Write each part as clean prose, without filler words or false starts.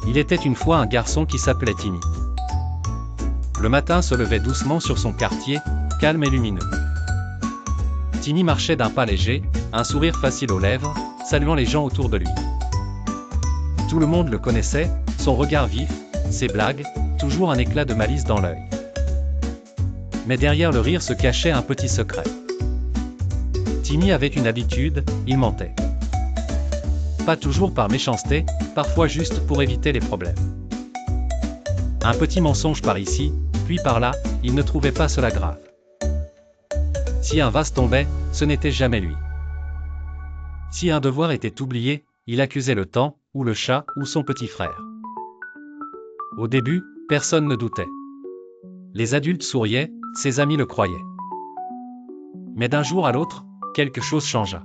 Il était une fois un garçon qui s'appelait Timmy. Le matin se levait doucement sur son quartier, calme et lumineux. Timmy marchait d'un pas léger, un sourire facile aux lèvres, saluant les gens autour de lui. Tout le monde le connaissait, son regard vif, ses blagues, toujours un éclat de malice dans l'œil. Mais derrière le rire se cachait un petit secret. Timmy avait une habitude, il mentait. Pas toujours par méchanceté, parfois juste pour éviter les problèmes. Un petit mensonge par ici, puis par là, il ne trouvait pas cela grave. Si un vase tombait, ce n'était jamais lui. Si un devoir était oublié, il accusait le temps, ou le chat, ou son petit frère. Au début, personne ne doutait. Les adultes souriaient, ses amis le croyaient. Mais d'un jour à l'autre, quelque chose changea.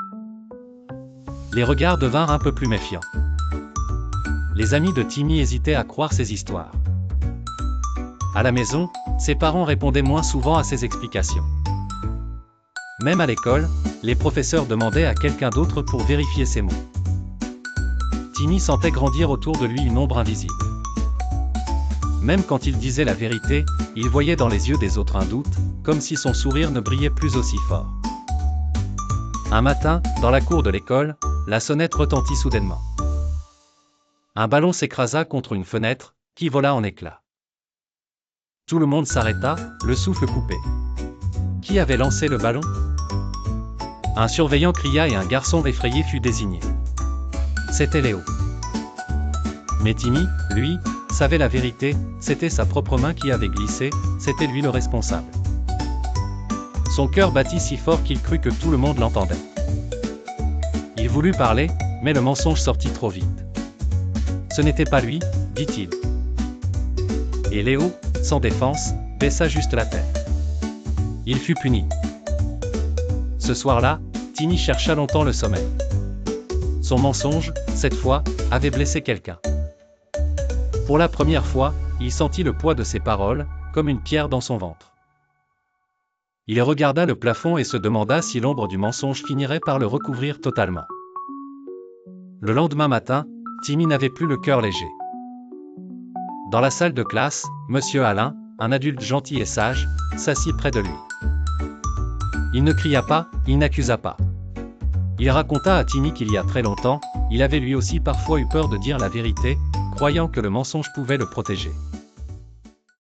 Les regards devinrent un peu plus méfiants. Les amis de Timmy hésitaient à croire ses histoires. À la maison, ses parents répondaient moins souvent à ses explications. Même à l'école, les professeurs demandaient à quelqu'un d'autre pour vérifier ses mots. Timmy sentait grandir autour de lui une ombre invisible. Même quand il disait la vérité, il voyait dans les yeux des autres un doute, comme si son sourire ne brillait plus aussi fort. Un matin, dans la cour de l'école, la sonnette retentit soudainement. Un ballon s'écrasa contre une fenêtre, qui vola en éclats. Tout le monde s'arrêta, le souffle coupé. Qui avait lancé le ballon? Un surveillant cria et un garçon effrayé fut désigné. C'était Léo. Mais Timmy, lui, savait la vérité, c'était sa propre main qui avait glissé, c'était lui le responsable. Son cœur battit si fort qu'il crut que tout le monde l'entendait. Il voulut parler, mais le mensonge sortit trop vite. Ce n'était pas lui, dit-il. Et Léo, sans défense, baissa juste la tête. Il fut puni. Ce soir-là, Timmy chercha longtemps le sommeil. Son mensonge, cette fois, avait blessé quelqu'un. Pour la première fois, il sentit le poids de ses paroles, comme une pierre dans son ventre. Il regarda le plafond et se demanda si l'ombre du mensonge finirait par le recouvrir totalement. Le lendemain matin, Timmy n'avait plus le cœur léger. Dans la salle de classe, Monsieur Alain, un adulte gentil et sage, s'assit près de lui. Il ne cria pas, il n'accusa pas. Il raconta à Timmy qu'il y a très longtemps, il avait lui aussi parfois eu peur de dire la vérité, croyant que le mensonge pouvait le protéger.